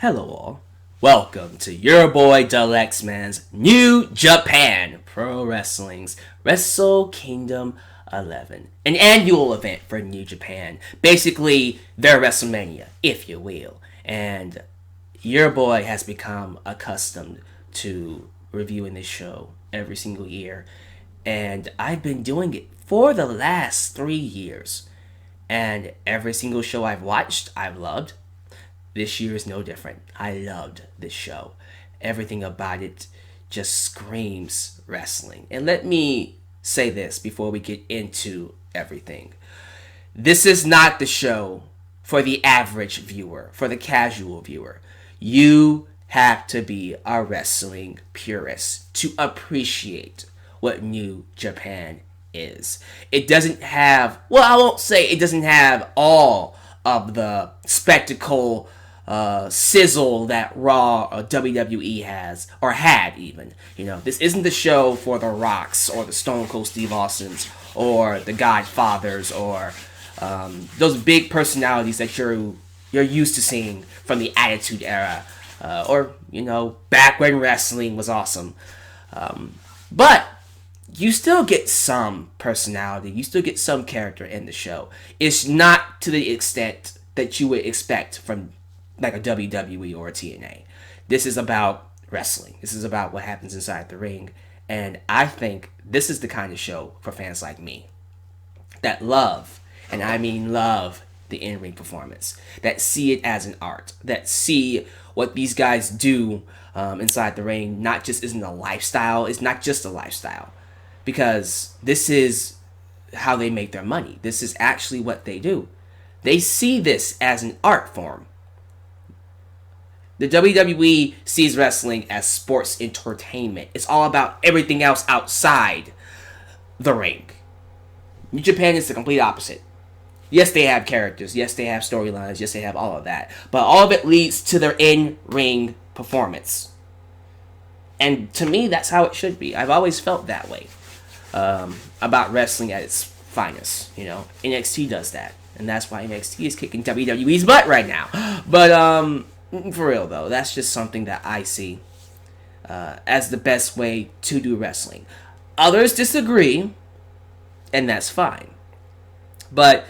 Hello all. Welcome to your boy Deluxe Man's New Japan Pro Wrestling's Wrestle Kingdom 11. An annual event for New Japan. Basically, their WrestleMania, if you will. And your boy has become accustomed to reviewing this show every single year. And I've been doing it for the last 3 years. And every single show I've watched, I've loved. This year is no different. I loved this show. Everything about it just screams wrestling. And let me say this before we get into everything. This is not the show for the average viewer, for the casual viewer. You have to be a wrestling purist to appreciate what New Japan is. It doesn't have, well, I won't say it doesn't have all of the spectacle sizzle that Raw or WWE has, or had even. You know, this isn't the show for the Rocks or the Stone Cold Steve Austins or the Godfathers or those big personalities that you're used to seeing from the Attitude Era, or you know, back when wrestling was awesome. But you still get some personality, you still get some character in the show. It's not to the extent that you would expect from like a WWE or a TNA. This is about wrestling. This is about what happens inside the ring. And I think this is the kind of show for fans like me that love, and I mean love, the in-ring performance. That see it as an art. That see what these guys do inside the ring not just isn't a lifestyle. It's not just a lifestyle. Because this is how they make their money. This is actually what they do. They see this as an art form. The WWE sees wrestling as sports entertainment. It's all about everything else outside the ring. New Japan is the complete opposite. Yes, they have characters. Yes, they have storylines. Yes, they have all of that. But all of it leads to their in-ring performance. And to me, that's how it should be. I've always felt that way about wrestling at its finest. You know, NXT does that. And that's why NXT is kicking WWE's butt right now. But, for real though, that's just something that I see as the best way to do wrestling. Others disagree, and that's fine. But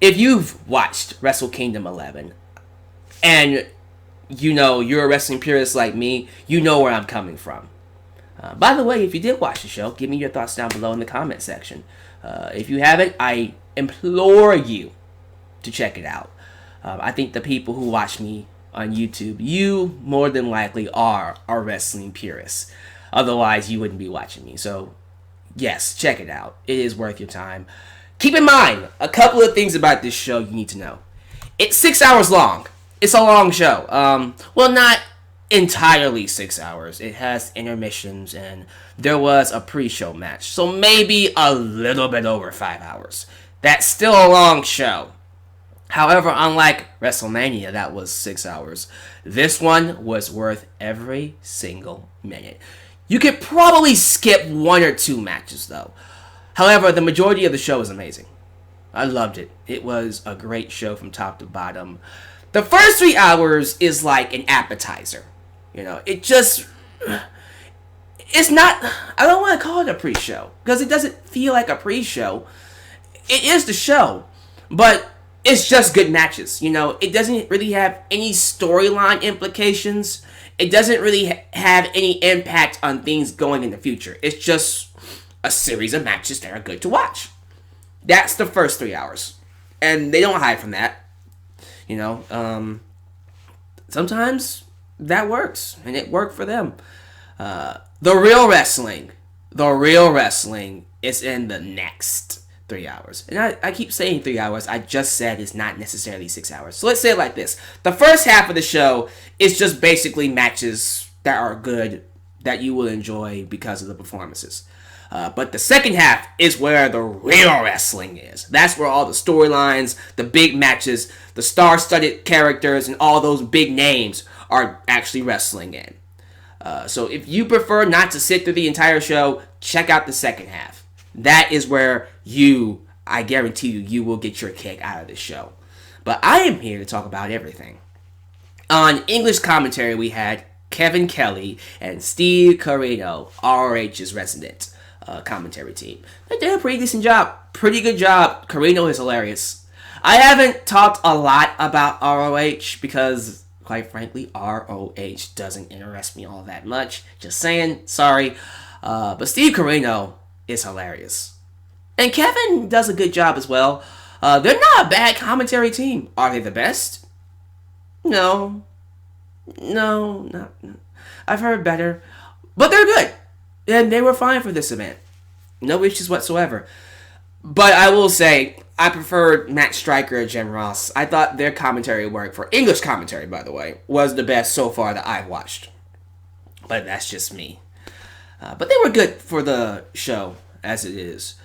if you've watched Wrestle Kingdom 11, and you know you're a wrestling purist like me, you know where I'm coming from. By the way, if you did watch the show, give me your thoughts down below in the comment section. If you haven't, I implore you to check it out. I think the people who watch me on YouTube, you more than likely are a wrestling purist. Otherwise, you wouldn't be watching me. So, yes, check it out. It is worth your time. Keep in mind, a couple of things about this show you need to know. It's 6 hours long. It's a long show. Well, not entirely 6 hours. It has intermissions, and there was a pre-show match. So maybe a little bit over 5 hours. That's still a long show. However, unlike WrestleMania, that was 6 hours, this one was worth every single minute. You could probably skip 1 or 2 matches, though. However, the majority of the show is amazing. I loved it. It was a great show from top to bottom. The first 3 hours is like an appetizer. You know, it's not, I don't want to call it a pre-show, because it doesn't feel like a pre-show. It is the show, but it's just good matches. You know, it doesn't really have any storyline implications. It doesn't really have any impact on things going in the future. It's just a series of matches that are good to watch. That's the first 3 hours. And they don't hide from that. You know, sometimes that works. And it worked for them. The real wrestling is in the next 3 hours. And I keep saying 3 hours. I just said it's not necessarily 6 hours. So let's say it like this. The first half of the show is just basically matches that are good, that you will enjoy because of the performances. But the second half is where the real wrestling is. That's where all the storylines, the big matches, the star-studded characters, and all those big names are actually wrestling in. So if you prefer not to sit through the entire show, check out the second half. That is where I guarantee you will get your kick out of this show. But I am here to talk about everything. On English commentary, we had Kevin Kelly and Steve Corino, ROH's resident commentary team. They did a pretty decent job. Pretty good job. Corino is hilarious. I haven't talked a lot about ROH because, quite frankly, ROH doesn't interest me all that much. Just saying, sorry. But Steve Corino is hilarious. And Kevin does a good job as well. They're not a bad commentary team. Are they the best? No. Not. I've heard better. But they're good. And they were fine for this event. No issues whatsoever. But I will say, I preferred Matt Striker and Jim Ross. I thought their commentary work, for English commentary, by the way, was the best so far that I've watched. But that's just me. But they were good for the show, as it is.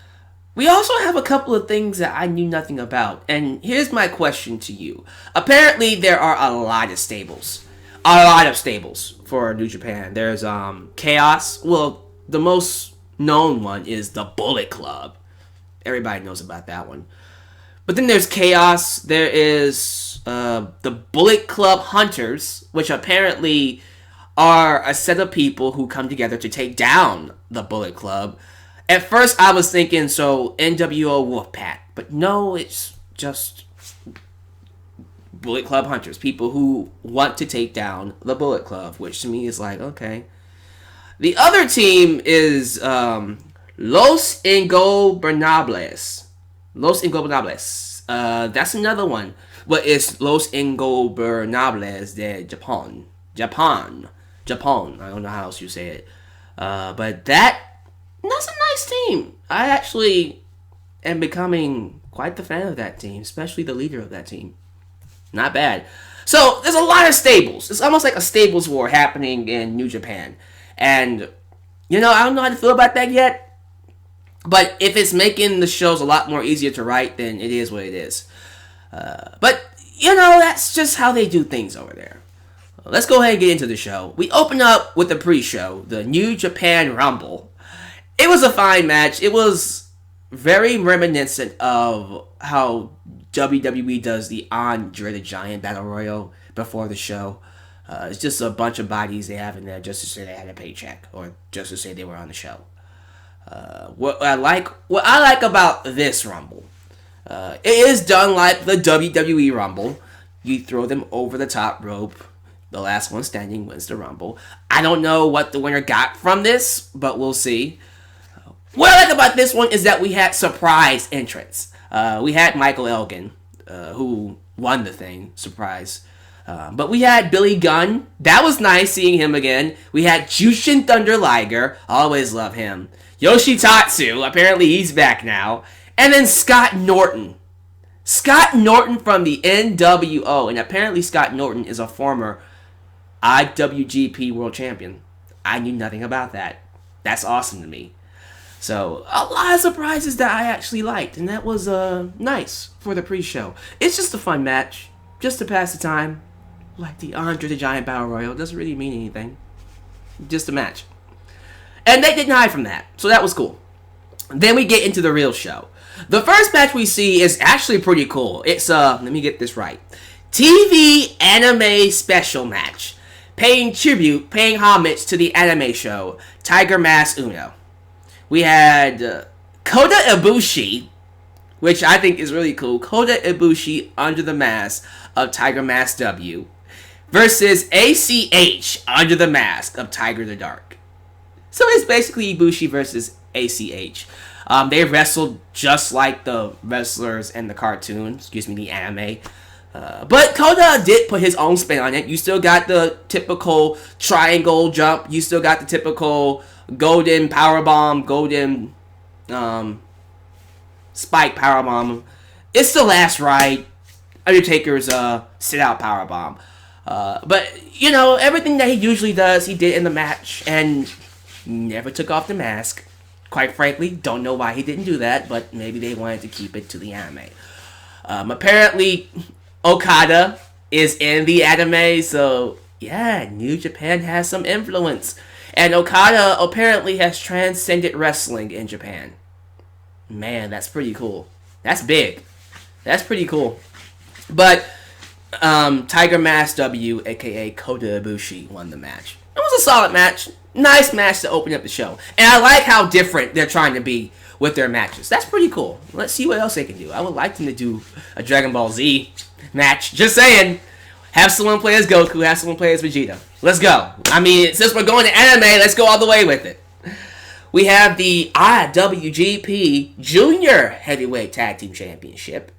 We also have a couple of things that I knew nothing about. And here's my question to you. Apparently, there are a lot of stables. A lot of stables for New Japan. There's Chaos. Well, the most known one is the Bullet Club. Everybody knows about that one. But then there's Chaos. There is the Bullet Club Hunters, which apparently are a set of people who come together to take down the Bullet Club. At first, I was thinking, so NWO Wolfpack. But no, it's just Bullet Club Hunters. People who want to take down the Bullet Club, which to me is like, okay. The other team is Los Ingobernables. Los Ingobernables. That's another one. But it's Los Ingobernables de Japón. Japan. I don't know how else you say it. But that's a nice team. I actually am becoming quite the fan of that team, especially the leader of that team. Not bad. So, there's a lot of stables. It's almost like a stables war happening in New Japan. And, I don't know how to feel about that yet. But if it's making the shows a lot more easier to write, then it is what it is. But, that's just how they do things over there. Let's go ahead and get into the show. We open up with the pre-show, the New Japan Rumble. It was a fine match. It was very reminiscent of how WWE does the Andre the Giant Battle Royal before the show. It's just a bunch of bodies they have in there just to say they had a paycheck or just to say they were on the show. What I like about this Rumble, it is done like the WWE Rumble. You throw them over the top rope. The last one standing wins the Rumble. I don't know what the winner got from this, but we'll see. What I like about this one is that we had surprise entrants. We had Michael Elgin, who won the thing, surprise. But we had Billy Gunn. That was nice seeing him again. We had Jushin Thunder Liger. Always love him. Yoshi Tatsu. Apparently he's back now. And then Scott Norton. Scott Norton from the NWO. And apparently Scott Norton is a former IWGP World Champion. I knew nothing about that. That's awesome to me. So, a lot of surprises that I actually liked. And that was nice for the pre-show. It's just a fun match. Just to pass the time. Like the Andre the Giant Battle Royal. It doesn't really mean anything. Just a match. And they didn't hide from that. So that was cool. Then we get into the real show. The first match we see is actually pretty cool. It's, let me get this right. TV anime special match. Paying homage to the anime show, Tiger Mask Uno. We had Kota Ibushi, which I think is really cool. Kota Ibushi under the mask of Tiger Mask W versus ACH under the mask of Tiger the Dark. So it's basically Ibushi versus ACH. They wrestled just like the wrestlers in the cartoon, the anime. But Kota did put his own spin on it. You still got the typical triangle jump. You still got the typical golden powerbomb, golden spike powerbomb. It's the last ride. Undertaker's sit-out powerbomb. But, everything that he usually does, he did in the match. And never took off the mask. Quite frankly, don't know why he didn't do that. But maybe they wanted to keep it to the anime. Apparently Okada is in the anime, so yeah, New Japan has some influence. And Okada apparently has transcended wrestling in Japan. Man, that's pretty cool. That's big. That's pretty cool. But Tiger Mask W, aka Kota Ibushi, won the match. It was a solid match. Nice match to open up the show. And I like how different they're trying to be with their matches. That's pretty cool. Let's see what else they can do. I would like them to do a Dragon Ball Z match. Just saying. Have someone play as Goku, have someone play as Vegeta. Let's go. I mean, since we're going to anime, let's go all the way with it. We have the IWGP Junior Heavyweight Tag Team Championship.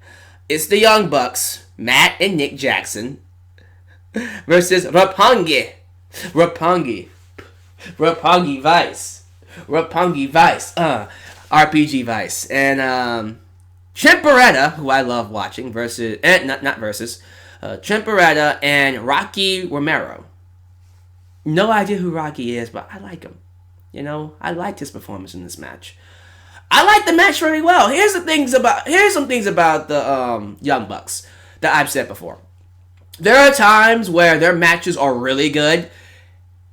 It's the Young Bucks, Matt and Nick Jackson, versus Roppongi Vice, RPG Vice, and Ciampa, who I love watching, versus Ciampa and Rocky Romero. No idea who Rocky is, but I like him. You know, I liked his performance in this match. I like the match very well. Here's some things about the Young Bucks that I've said before. There are times where their matches are really good.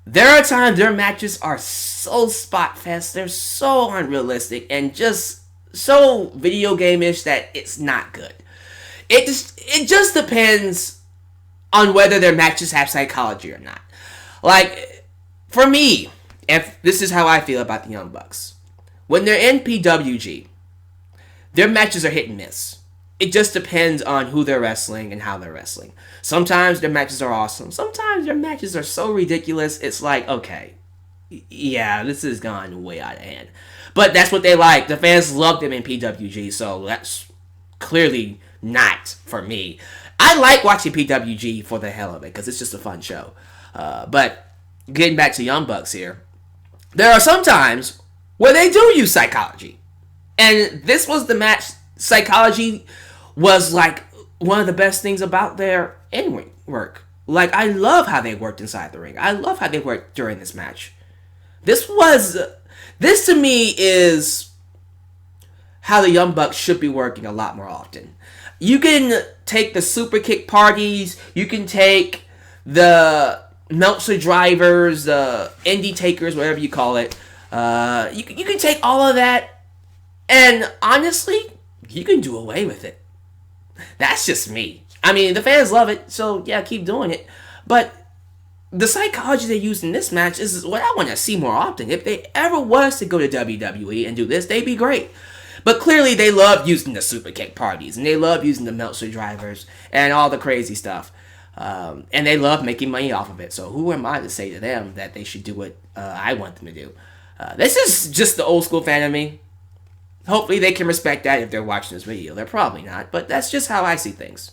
There are times their matches are so spot fest. They're so unrealistic and just so video game-ish that it's not good. It just depends on whether their matches have psychology or not. Like, for me, if this is how I feel about the Young Bucks. When they're in PWG, their matches are hit and miss. It just depends on who they're wrestling and how they're wrestling. Sometimes their matches are awesome. Sometimes their matches are so ridiculous, it's like, okay, yeah, this has gone way out of hand. But that's what they like. The fans love them in PWG, so that's clearly not for me. I like watching PWG for the hell of it, because it's just a fun show. But getting back to Young Bucks here, there are some times where they do use psychology. And this was the match. Psychology was like one of the best things about their in-ring work. Like, I love how they worked inside the ring. I love how they worked during this match. This to me is how the Young Bucks should be working a lot more often. You can take the super kick parties, you can take the Meltzer drivers, the indie takers, whatever you call it. You can take all of that, and honestly, you can do away with it. That's just me. I mean, the fans love it, so yeah, keep doing it. But the psychology they used in this match is what I want to see more often. If they ever was to go to WWE and do this, they'd be great. But clearly, they love using the super kick parties, and they love using the Meltzer drivers, and all the crazy stuff. And they love making money off of it. So who am I to say to them that they should do what I want them to do? This is just the old school fan of me. Hopefully they can respect that if they're watching this video. They're probably not, but that's just how I see things.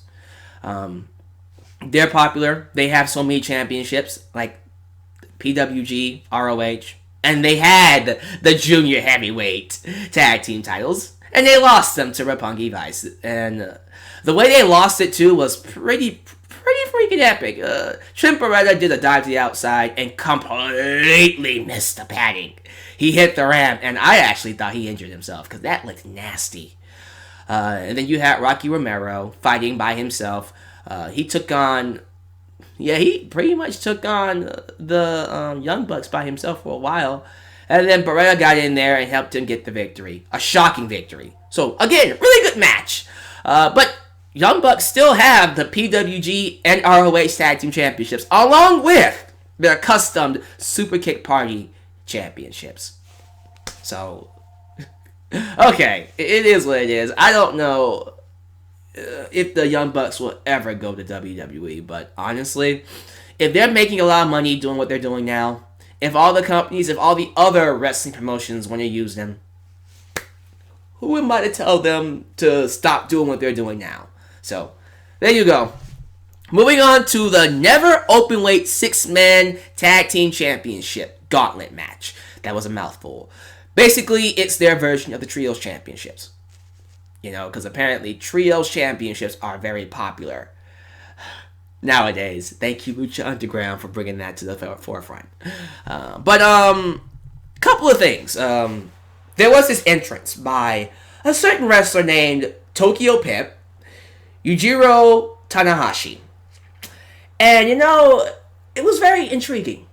They're popular. They have so many championships, like PWG, ROH, and they had the junior heavyweight tag team titles, and they lost them to Roppongi Vice. And the way they lost it too was pretty freaking epic. Ciampa did a dive to the outside and completely missed the padding. He hit the ramp, and I actually thought he injured himself because that looked nasty. And then you had Rocky Romero fighting by himself. He pretty much took on the Young Bucks by himself for a while. And then Beretta got in there and helped him get the victory. A shocking victory. So, again, really good match. But Young Bucks still have the PWG and ROH Tag Team Championships, along with their custom Super Kick Party Championships. So, okay, it is what it is. I don't know if the Young Bucks will ever go to WWE, but honestly, if they're making a lot of money doing what they're doing now, if all the companies, if all the other wrestling promotions want to use them, who am I to tell them to stop doing what they're doing now? So, there you go. Moving on to the Never Openweight 6-Man Tag Team Championship Gauntlet match. That was a mouthful. Basically, it's their version of the Trios Championships. You know, because apparently Trios Championships are very popular nowadays. Thank you, Lucha Underground, for bringing that to the forefront. But couple of things. There was this entrance by a certain wrestler named Tokyo Pip, Yujiro Tanahashi. And, you know, it was very intriguing.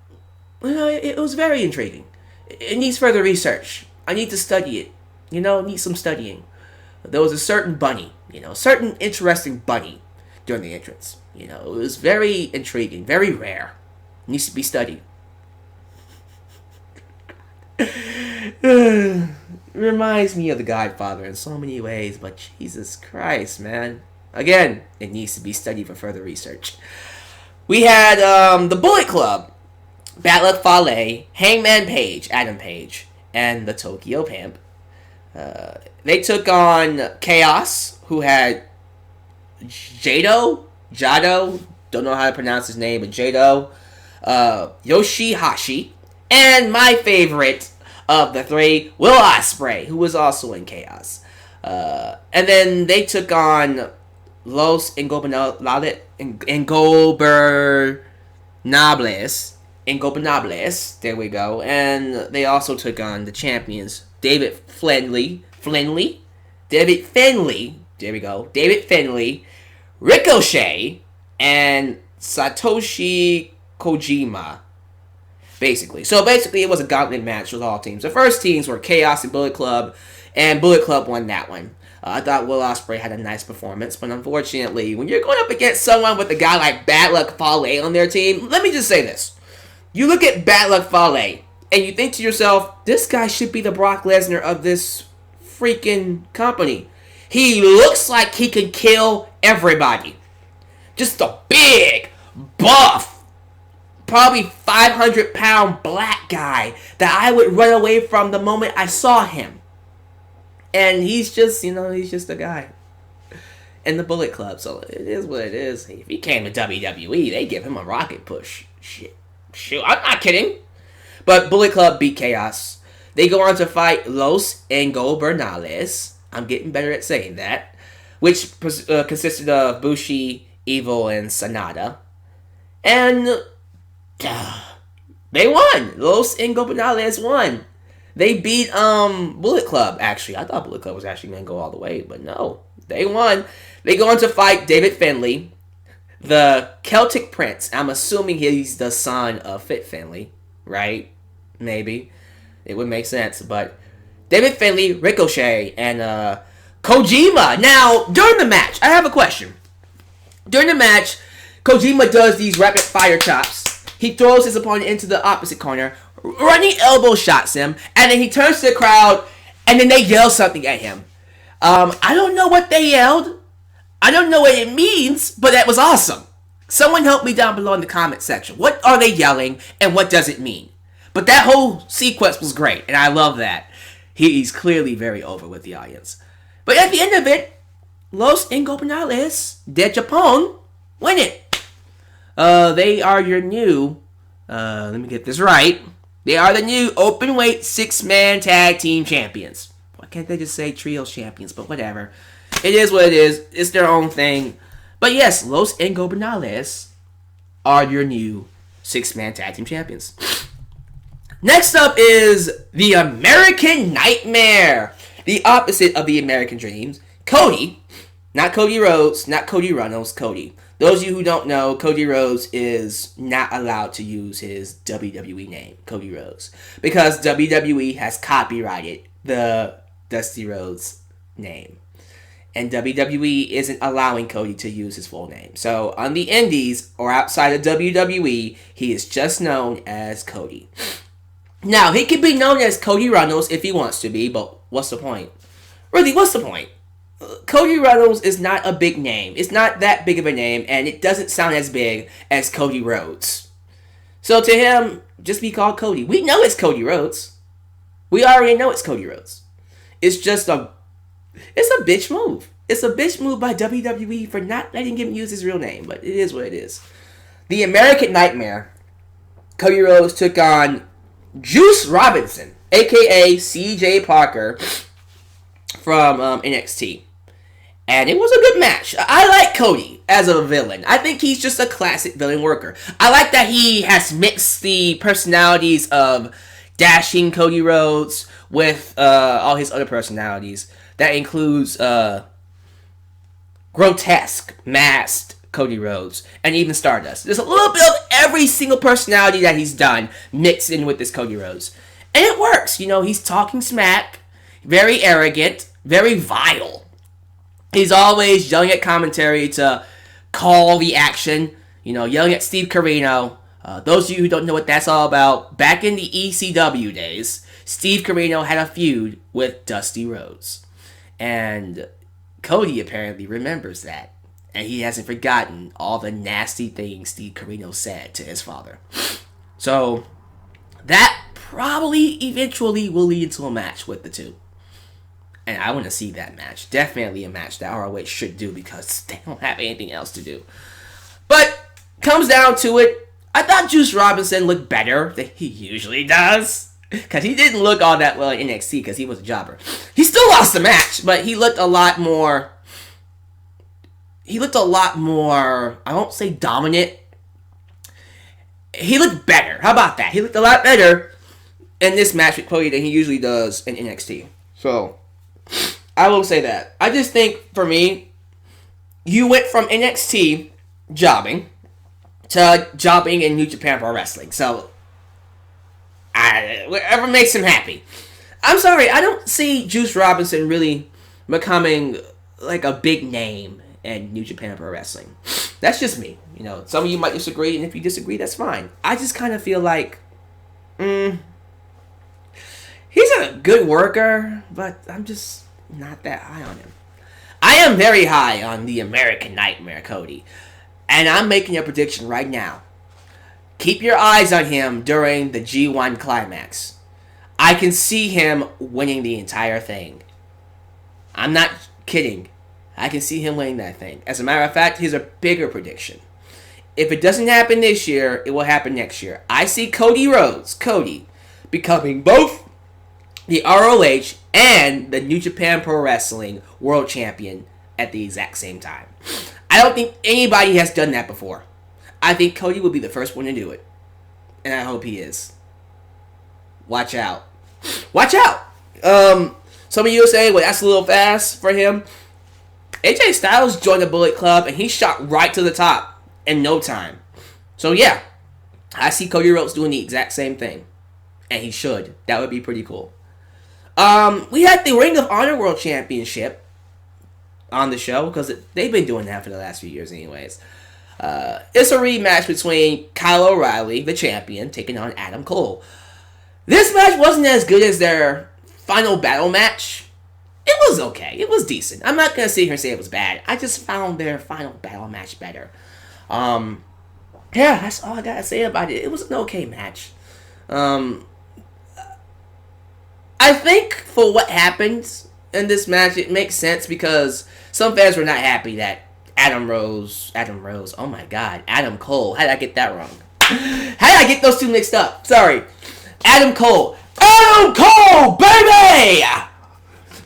It was very intriguing. It needs further research. I need to study it. You know, it needs some studying. There was a certain bunny, a certain interesting bunny during the entrance. You know, it was very intriguing, very rare. Needs to be studied. Reminds me of The Godfather in so many ways, but Jesus Christ, man. Again, it needs to be studied for further research. We had the Bullet Club, Bad Luck Fale, Hangman Page, Adam Page, and the Tokyo Pimp. They took on Chaos, who had Jado, don't know how to pronounce his name, but Jado, Yoshi-Hashi, and my favorite of the three, Will Ospreay, who was also in Chaos. And then they took on Los Ingobernables, there we go. And they also took on the champions, David Finlay, Ricochet, and Satoshi Kojima. Basically, it was a gauntlet match with all teams. The first teams were Chaos and Bullet Club, and Bullet Club won that one. I thought Will Ospreay had a nice performance, but unfortunately, when you're going up against someone with a guy like Bad Luck Fale on their team, let me just say this. You look at Bad Luck Fale, and you think to yourself, this guy should be the Brock Lesnar of this freaking company. He looks like he can kill everybody. Just a big, buff, probably 500-pound black guy that I would run away from the moment I saw him. And he's just a guy in the Bullet Club. So it is what it is. If he came to WWE, they give him a rocket push. Shit, I'm not kidding. But Bullet Club beat Chaos. They go on to fight Los Ingobernables. I'm getting better at saying that. Which consisted of Bushi, Evil, and Sanada. And they won. Los Ingobernables won. They beat Bullet Club, actually. I thought Bullet Club was actually going to go all the way, but no. They won. They go on to fight David Finlay, the Celtic Prince. I'm assuming he's the son of Fit Finlay, right? Maybe. It would make sense, but David Finlay, Ricochet, and Kojima. Now, during the match, I have a question. During the match, Kojima does these rapid fire chops. He throws his opponent into the opposite corner, running elbow shots him, and then he turns to the crowd, and then they yell something at him. I don't know what they yelled. I don't know what it means, but that was awesome. Someone help me down below in the comment section. What are they yelling, and what does it mean? But that whole sequence was great, and I love that. He's clearly very over with the audience. But at the end of it, Los Ingobernables de Japón win it. They are your new, let me get this right. They are the new Openweight 6-man tag team champions. Why can't they just say trios champions? But whatever. It is what it is. It's their own thing. But yes, Los Ingobernables are your new 6-man tag team champions. Next up is the American Nightmare. The opposite of the American Dreams. Cody. Not Cody Rhodes. Not Cody Runnels. Cody. Those of you who don't know, Cody Rhodes is not allowed to use his WWE name, Cody Rhodes, because WWE has copyrighted the Dusty Rhodes name. And WWE isn't allowing Cody to use his full name. So on the indies or outside of WWE, he is just known as Cody. Now, he can be known as Cody Runnels if he wants to be, but what's the point? Really, what's the point? Cody Runnels is not a big name. It's not that big of a name, and it doesn't sound as big as Cody Rhodes. So to him, just be called Cody. We know it's Cody Rhodes. We already know it's Cody Rhodes. It's just a bitch move. It's a bitch move by WWE for not letting him use his real name, but it is what it is. The American Nightmare, Cody Rhodes took on Juice Robinson, a.k.a. CJ Parker, from NXT. And it was a good match. I like Cody as a villain. I think he's just a classic villain worker. I like that he has mixed the personalities of dashing Cody Rhodes with all his other personalities. That includes grotesque, masked Cody Rhodes, and even Stardust. There's a little bit of every single personality that he's done mixed in with this Cody Rhodes. And it works. You know, he's talking smack, very arrogant, very vile. He's always yelling at commentary to call the action, yelling at Steve Corino. Those of you who don't know what that's all about, back in the ECW days, Steve Corino had a feud with Dusty Rhodes. And Cody apparently remembers that. And he hasn't forgotten all the nasty things Steve Corino said to his father. So, that probably eventually will lead to a match with the two. And I want to see that match. Definitely a match that ROH should do because they don't have anything else to do. But, comes down to it, I thought Juice Robinson looked better than he usually does. Because he didn't look all that well in NXT because he was a jobber. He still lost the match, but he looked a lot more... I won't say dominant. He looked better. How about that? He looked a lot better in this match with Cody than he usually does in NXT. So, I will say that. I just think, for me, you went from NXT jobbing to jobbing in New Japan Pro Wrestling. So, whatever makes him happy. I'm sorry, I don't see Juice Robinson really becoming like a big name in New Japan Pro Wrestling. That's just me. Some of you might disagree, and if you disagree, that's fine. I just kind of feel like, he's a good worker, but I'm just not that high on him. I am very high on the American Nightmare, Cody. And I'm making a prediction right now. Keep your eyes on him during the G1 climax. I can see him winning the entire thing. I'm not kidding. I can see him winning that thing. As a matter of fact, here's a bigger prediction. If it doesn't happen this year, it will happen next year. I see Cody, becoming both the ROH and the New Japan Pro Wrestling World Champion at the exact same time. I don't think anybody has done that before. I think Cody will be the first one to do it. And I hope he is. Watch out. Watch out! Some of you will say, well, that's a little fast for him. AJ Styles joined the Bullet Club, and he shot right to the top in no time. So, yeah. I see Cody Rhodes doing the exact same thing. And he should. That would be pretty cool. We had the Ring of Honor World Championship on the show, because they've been doing that for the last few years anyways. It's a rematch between Kyle O'Reilly, the champion, taking on Adam Cole. This match wasn't as good as their final battle match. It was okay. It was decent. I'm not going to sit here and say it was bad. I just found their final battle match better. Yeah, that's all I got to say about it. It was an okay match. I think for what happened in this match, it makes sense because some fans were not happy that Adam Cole. How did I get that wrong? How did I get those two mixed up? Sorry. Adam Cole, baby!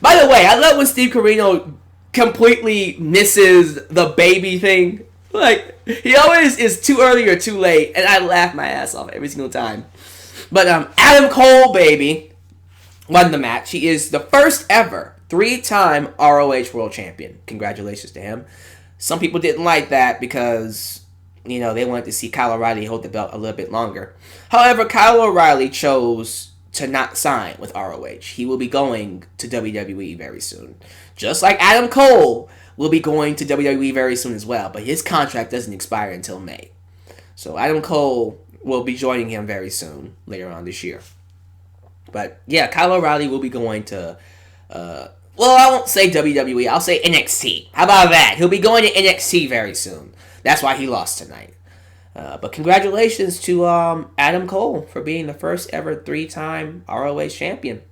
By the way, I love when Steve Corino completely misses the baby thing. Like, he always is too early or too late, and I laugh my ass off every single time. But Adam Cole, baby, won the match. He is the first ever 3-time ROH World Champion. Congratulations to him. Some people didn't like that because, they wanted to see Kyle O'Reilly hold the belt a little bit longer. However, Kyle O'Reilly chose to not sign with ROH. He will be going to WWE very soon. Just like Adam Cole will be going to WWE very soon as well, but his contract doesn't expire until May. So Adam Cole will be joining him very soon, later on this year. But yeah, Kyle O'Reilly will be going to, I won't say WWE, I'll say NXT. How about that? He'll be going to NXT very soon. That's why he lost tonight. But congratulations to Adam Cole for being the first ever 3-time ROH champion.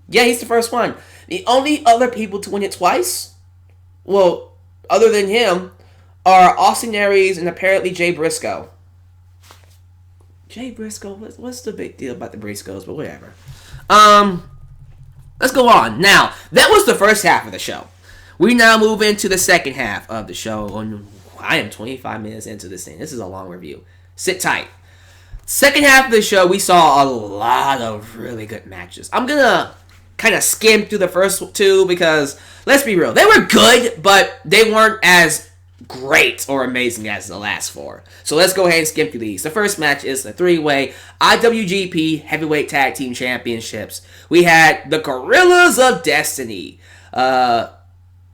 Yeah, he's the first one. The only other people to win it twice, other than him, are Austin Aries and apparently Jay Briscoe. Jay Briscoe, what's the big deal about the Briscoes? But whatever. Let's go on. Now, that was the first half of the show. We now move into the second half of the show. I am 25 minutes into this thing. This is a long review. Sit tight. Second half of the show, we saw a lot of really good matches. I'm going to kind of skim through the first two because, let's be real, they were good, but they weren't as great or amazing as the last four. So let's go ahead and skim through these. The first match is the 3-way IWGP Heavyweight Tag Team Championships. We had the Gorillas of Destiny. I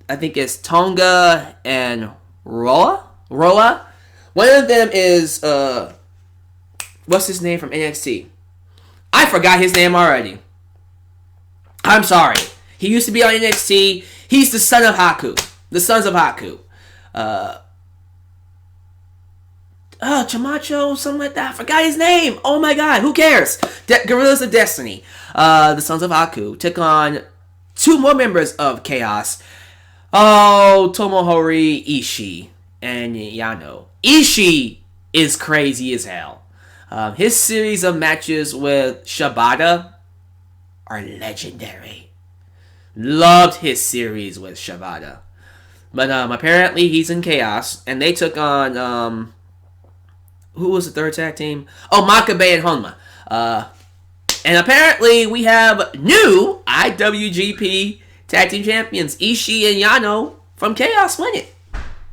think it's Tonga and Roa Roa. One of them is what's his name from NXT? I forgot his name already. I'm sorry. He used to be on NXT. He's the son of Haku. The Sons of Haku. Chamacho, something like that. I forgot his name. Oh my god, who cares? Gorillas of Destiny. The Sons of Haku took on 2 more members of Chaos. Tomohori Ishii and Yano. Ishii is crazy as hell. His series of matches with Shibata are legendary. Loved his series with Shibata. But apparently he's in Chaos, and they took on who was the third tag team? Oh, Makabe and Honma. And apparently we have new IWGP Tag Team Champions, Ishii and Yano from Chaos win it.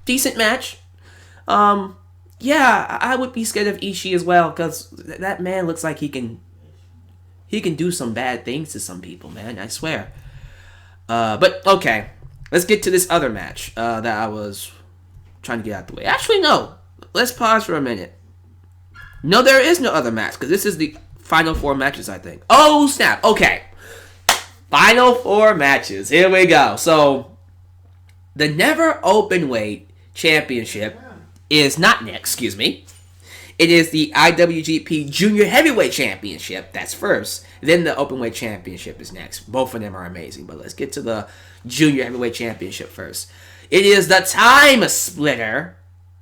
Decent match. Yeah, I would be scared of Ishii as well, because that man looks like he can do some bad things to some people, man. I swear. But okay, let's get to this other match that I was trying to get out the way. Actually, no. Let's pause for a minute. No, there is no other match, because this is the final 4 matches, I think. Oh, snap. Okay. Final 4 matches. Here we go. So, the Never Openweight Championship is not next, excuse me. It is the IWGP Junior Heavyweight Championship. That's first. Then the Openweight Championship is next. Both of them are amazing, but let's get to the Junior Heavyweight Championship first. It is the Time Splitter,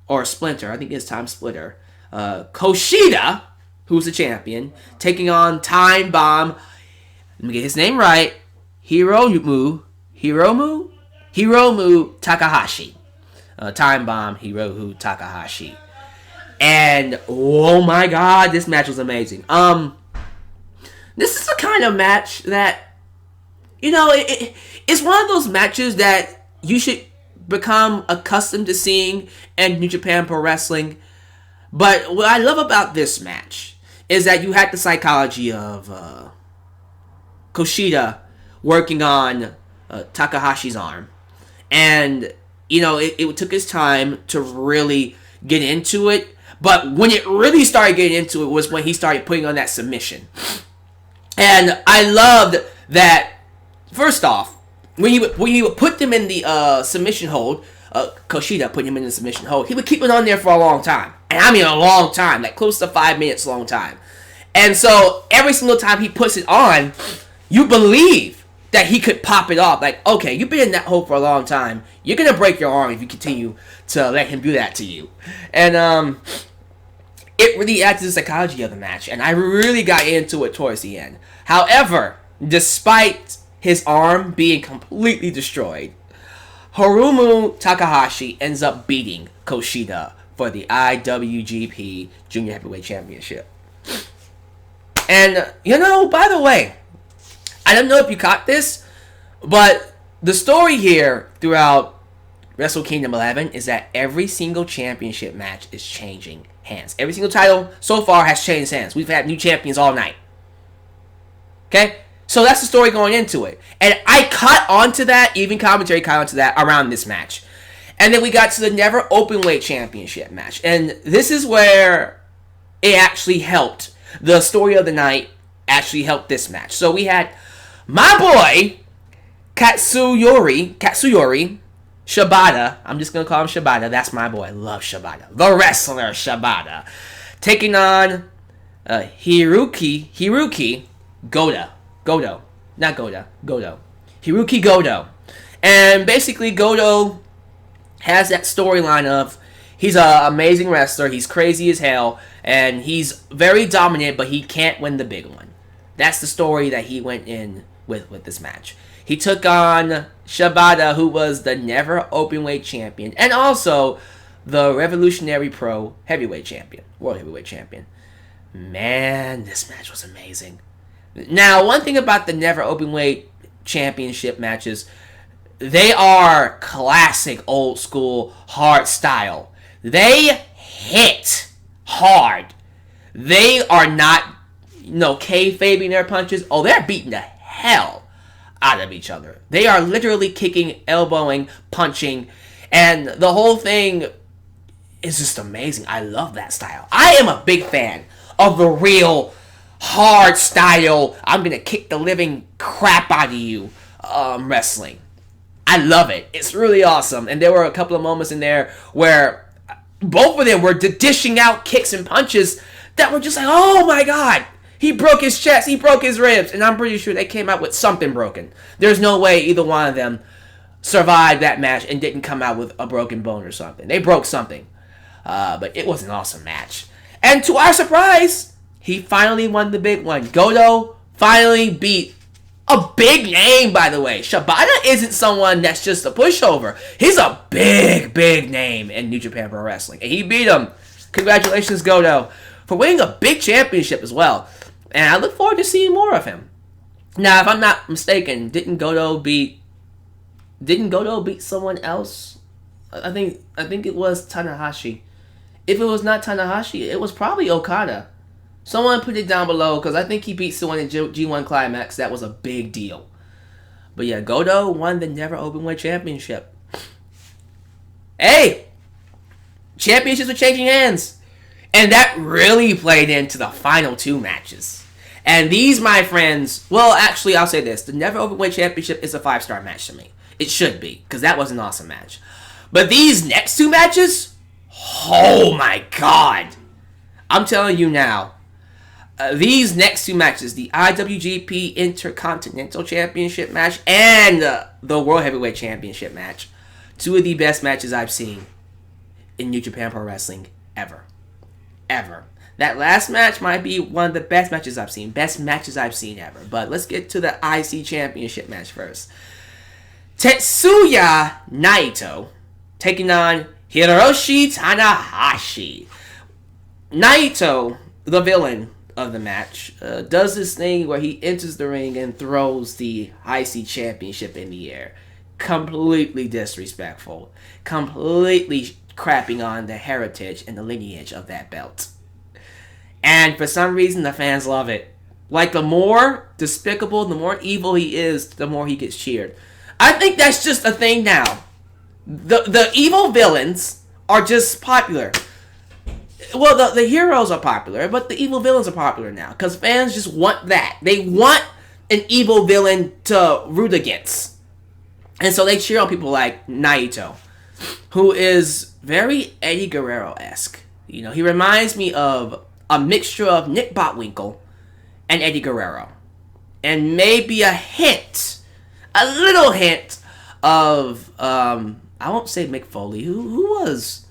or Splinter, I think it's Time Splitter. Kushida, who's the champion, taking on Time Bomb. Let me get his name right. Hiromu Takahashi. Time Bomb Hiromu Takahashi. And oh my god, this match was amazing. This is the kind of match that, you know, it's one of those matches that you should become accustomed to seeing in New Japan Pro Wrestling. But what I love about this match is that you had the psychology of Kushida working on Takahashi's arm. And, you know, it took his time to really get into it. But when it really started getting into it was when he started putting on that submission. And I loved that, first off, when he would put them in the submission hold, Kushida put him in the submission hold, he would keep it on there for a long time. And I mean a long time, like close to 5 minutes long time. And so every single time he puts it on, you believe that he could pop it off. Like, okay, you've been in that hold for a long time. You're going to break your arm if you continue to let him do that to you. And it really adds to the psychology of the match. And I really got into it towards the end. However, despite his arm being completely destroyed, Hiromu Takahashi ends up beating Kushida for the IWGP Junior Heavyweight Championship. And, you know, by the way, I don't know if you caught this, but the story here throughout Wrestle Kingdom 11 is that every single championship match is changing hands. Every single title so far has changed hands. We've had new champions all night. Okay? So that's the story going into it. And I caught onto that, even commentary caught onto that around this match. And then we got to the Never Openweight Championship match. And this is where it actually helped. The story of the night actually helped this match. So we had my boy, Katsuyori Shibata. I'm just going to call him Shibata. That's my boy. I love Shibata. The wrestler Shibata. Taking on Hiroki Goto. Hiroki Goto. And basically Goto has that storyline of he's an amazing wrestler, he's crazy as hell, and he's very dominant, but he can't win the big one. That's the story that he went in with this match. He took on Shibata, who was the Never Openweight Champion, and also the Revolutionary Pro Heavyweight Champion, World Heavyweight Champion. Man, this match was amazing. Now, one thing about the Never Openweight Championship matches, they are classic old school hard style. They hit hard. They are not, kayfabing their punches. Oh, they're beating the hell out of each other. They are literally kicking, elbowing, punching, and the whole thing is just amazing. I love that style. I am a big fan of the real hard style, I'm gonna kick the living crap out of you wrestling. I love it. It's really awesome. And there were a couple of moments in there where both of them were dishing out kicks and punches that were just like, oh my god, he broke his chest, he broke his ribs, and I'm pretty sure they came out with something broken. There's no way either one of them survived that match and didn't come out with a broken bone or something. They broke something. But it was an awesome match. And to our surprise, he finally won the big one. Goto finally beat a big name, by the way. Shibata isn't someone that's just a pushover. He's a big, big name in New Japan Pro Wrestling. And he beat him. Congratulations, Goto, for winning a big championship as well. And I look forward to seeing more of him. Now, if I'm not mistaken, didn't Goto beat someone else? I think it was Tanahashi. If it was not Tanahashi, it was probably Okada. Someone put it down below, because I think he beat someone in G1 Climax. That was a big deal. But yeah, Goto won the Never Openweight Championship. Hey! Championships are changing hands. And that really played into the final two matches. And these, my friends, well, actually, I'll say this. The Never Openweight Championship is a 5-star match to me. It should be, because that was an awesome match. But these next two matches, oh my god. I'm telling you now, these next two matches, the IWGP Intercontinental Championship match and the World Heavyweight Championship match, two of the best matches I've seen in New Japan Pro Wrestling ever. Ever. That last match might be one of the best matches I've seen. Best matches I've seen ever. But let's get to the IC Championship match first. Tetsuya Naito taking on Hiroshi Tanahashi. Naito, the villain of the match, does this thing where he enters the ring and throws the IC Championship in the air. Completely disrespectful. Completely crapping on the heritage and the lineage of that belt. And for some reason, the fans love it. Like, the more despicable, the more evil he is, the more he gets cheered. I think that's just a thing now. The evil villains are just popular. Well, the heroes are popular, but the evil villains are popular now. Because fans just want that. They want an evil villain to root against. And so they cheer on people like Naito, who is very Eddie Guerrero-esque. You know, he reminds me of a mixture of Nick Botwinkle and Eddie Guerrero. And maybe a little hint of, I won't say Mick Foley. Who was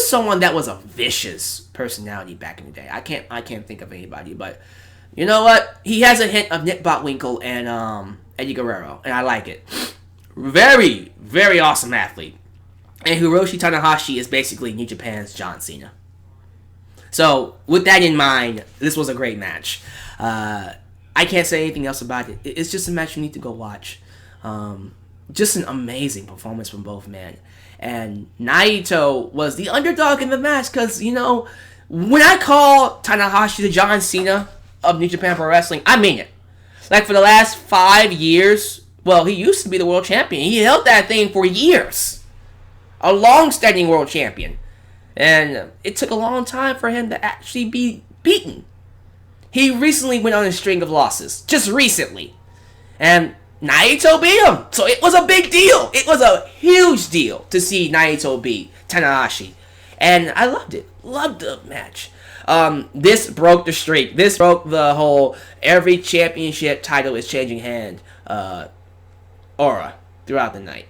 someone that was a vicious personality back in the day? I can't think of anybody, but you know what? He has a hint of Nick Botwinkle and Eddie Guerrero, and I like it. Very, very awesome athlete. And Hiroshi Tanahashi is basically New Japan's John Cena. So, with that in mind, this was a great match. I can't say anything else about it. It's just a match you need to go watch. Just an amazing performance from both men. And Naito was the underdog in the match because, you know, when I call Tanahashi the John Cena of New Japan Pro Wrestling, I mean it. Like, for the last 5 years, well, he used to be the world champion. He held that thing for years. A long-standing world champion. And it took a long time for him to actually be beaten. He recently went on a string of losses. Just recently. And Naito beat him. So it was a big deal. It was a huge deal to see Naito beat Tanahashi. And I loved it. Loved the match. This broke the streak. This broke the whole every championship title is changing hand aura throughout the night.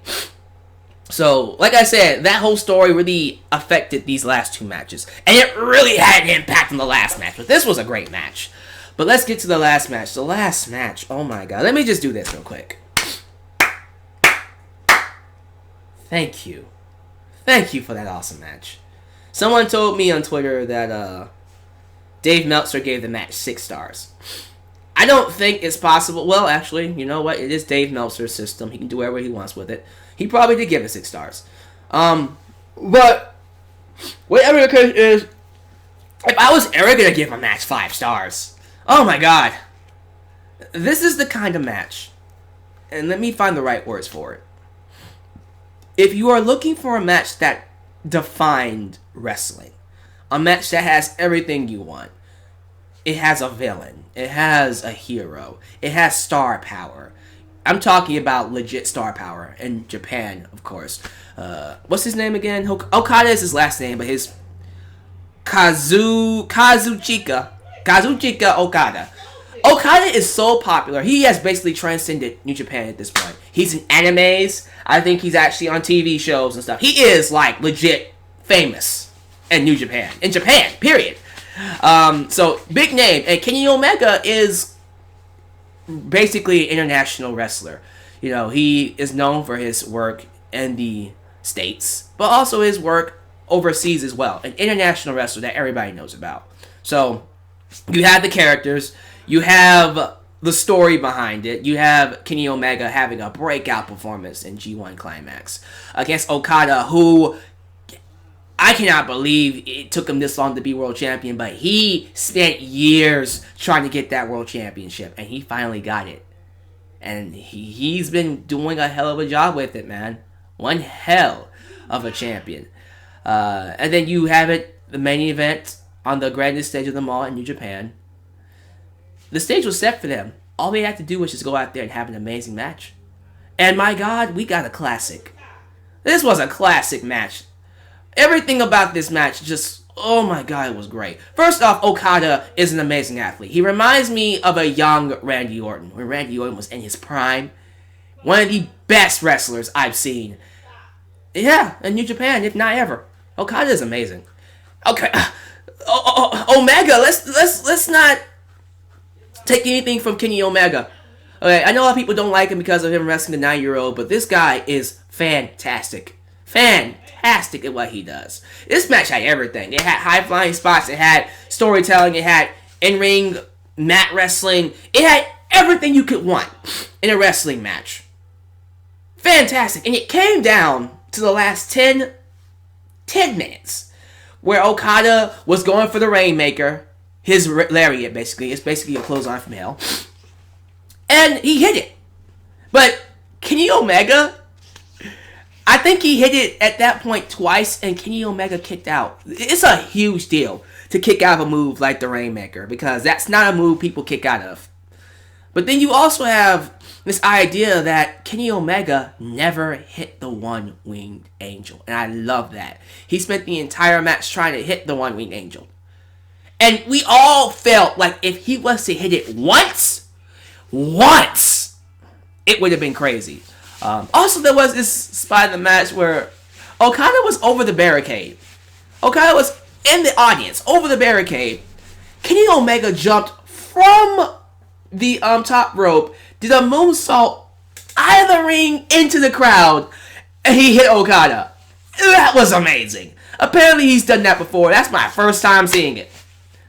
So, like I said, that whole story really affected these last two matches. And it really had an impact on the last match. But this was a great match. But let's get to the last match. The last match, oh my god. Let me just do this real quick. Thank you. Thank you for that awesome match. Someone told me on Twitter that Dave Meltzer gave the match 6 stars. I don't think it's possible. Well, actually, you know what? It is Dave Meltzer's system. He can do whatever he wants with it. He probably did give it 6 stars. But whatever the case is, if I was ever going to give a match 5 stars, oh my god. This is the kind of match, and let me find the right words for it. If you are looking for a match that defined wrestling. A match that has everything you want. It has a villain. It has a hero. It has star power. I'm talking about legit star power in Japan, of course. What's his name again? Okada is his last name, but his Kazuchika Okada. Okada is so popular. He has basically transcended New Japan at this point. He's in animes. I think he's actually on TV shows and stuff. He is like legit famous in New Japan. In Japan, period. So big name. And Kenny Omega is basically an international wrestler. You know, he is known for his work in the States, but also his work overseas as well. An international wrestler that everybody knows about. So you have the characters. You have the story behind it. You have Kenny Omega having a breakout performance in G1 Climax against Okada, who I cannot believe it took him this long to be world champion, but he spent years trying to get that world championship, and he finally got it. And he's been doing a hell of a job with it, man. One hell of a champion. And then you have the main event on the grandest stage of them all in New Japan. The stage was set for them. All they had to do was just go out there and have an amazing match. And my God, we got a classic. This was a classic match. Everything about this match just, oh my God, it was great. First off, Okada is an amazing athlete. He reminds me of a young Randy Orton, when Randy Orton was in his prime. One of the best wrestlers I've seen. Yeah, in New Japan, if not ever. Okada is amazing. Okay, Omega. Let's not take anything from Kenny Omega. Okay, I know a lot of people don't like him because of him wrestling the 9-year-old, but this guy is fantastic. Fantastic at what he does. This match had everything. It had high-flying spots. It had storytelling. It had in-ring mat wrestling. It had everything you could want in a wrestling match. Fantastic. And it came down to the last 10 minutes where Okada was going for the Rainmaker. His lariat, basically. It's basically a clothesline from hell. And he hit it. But Kenny Omega, I think he hit it at that point twice, and Kenny Omega kicked out. It's a huge deal to kick out of a move like the Rainmaker, because that's not a move people kick out of. But then you also have this idea that Kenny Omega never hit the one-winged angel. And I love that. He spent the entire match trying to hit the one-winged angel. And we all felt like if he was to hit it once, it would have been crazy. Also, there was this spot in the match where Okada was over the barricade. Okada was in the audience, over the barricade. Kenny Omega jumped from the top rope, did a moonsault out of the ring into the crowd, and he hit Okada. That was amazing. Apparently, he's done that before. That's my first time seeing it.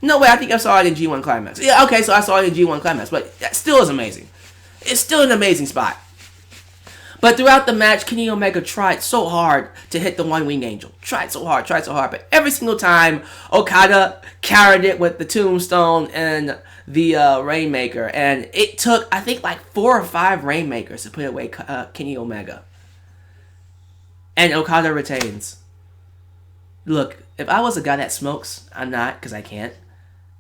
No way, I think I saw it in G1 Climax. Yeah, okay, so I saw it in G1 Climax, but that still is amazing. It's still an amazing spot. But throughout the match, Kenny Omega tried so hard to hit the one-winged angel. Tried so hard. But every single time, Okada carried it with the tombstone and the Rainmaker. And it took, I think, like 4 or 5 Rainmakers to put away Kenny Omega. And Okada retains. Look, if I was a guy that smokes, I'm not, because I can't.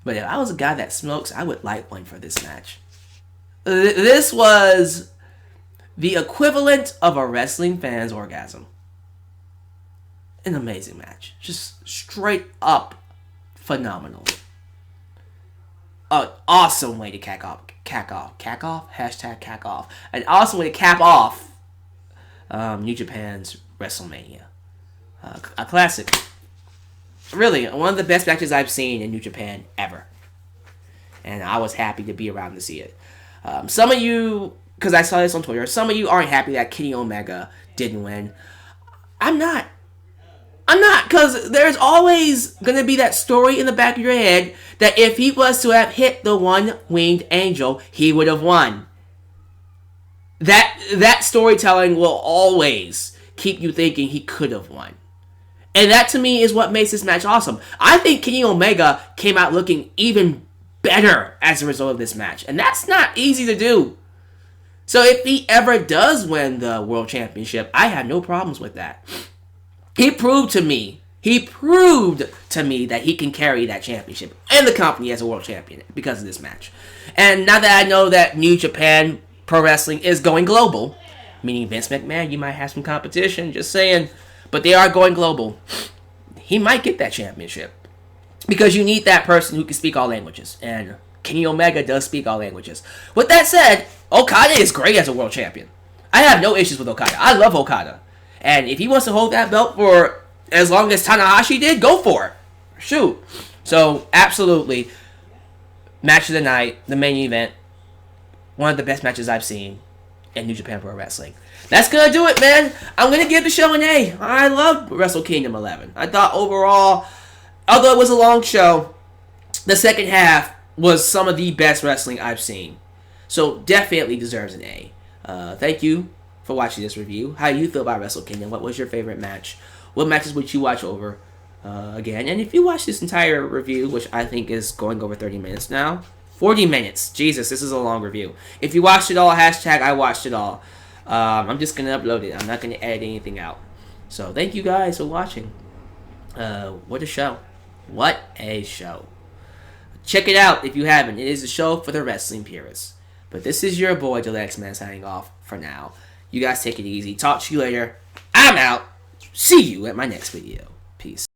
But if I was a guy that smokes, I would light one for this match. This was the equivalent of a wrestling fan's orgasm. An amazing match. Just straight up phenomenal. An awesome way to cack off. Hashtag cack off. An awesome way to cap off New Japan's WrestleMania. A classic. Really, one of the best matches I've seen in New Japan ever. And I was happy to be around to see it. Some of you, because I saw this on Twitter, some of you aren't happy that Kenny Omega didn't win. I'm not, because there's always going to be that story in the back of your head that if he was to have hit the one-winged angel, he would have won. That storytelling will always keep you thinking he could have won. And that, to me, is what makes this match awesome. I think Kenny Omega came out looking even better as a result of this match. And that's not easy to do. So if he ever does win the World Championship, I have no problems with that. He proved to me He proved to me that he can carry that championship and the company as a world champion because of this match. And now that I know that New Japan Pro Wrestling is going global, meaning Vince McMahon, you might have some competition, just saying, but they are going global, he might get that championship. Because you need that person who can speak all languages. And Kenny Omega does speak all languages. With that said, Okada is great as a world champion. I have no issues with Okada. I love Okada. And if he wants to hold that belt for as long as Tanahashi did, go for it. Shoot. So, absolutely. Match of the night, the main event. One of the best matches I've seen in New Japan Pro Wrestling. That's going to do it, man. I'm going to give the show an A. I loved Wrestle Kingdom 11. I thought overall, although it was a long show, the second half was some of the best wrestling I've seen. So, definitely deserves an A. Thank you for watching this review. How do you feel about Wrestle Kingdom? What was your favorite match? What matches would you watch over again? And if you watch this entire review, which I think is going over 30 minutes now, 40 minutes. Jesus, this is a long review. If you watched it all, hashtag I watched it all. I'm just going to upload it. I'm not going to edit anything out. So thank you guys for watching. What a show. What a show. Check it out if you haven't. It is a show for the wrestling purists. But this is your boy, the X-Man, signing off for now. You guys take it easy. Talk to you later. I'm out. See you at my next video. Peace.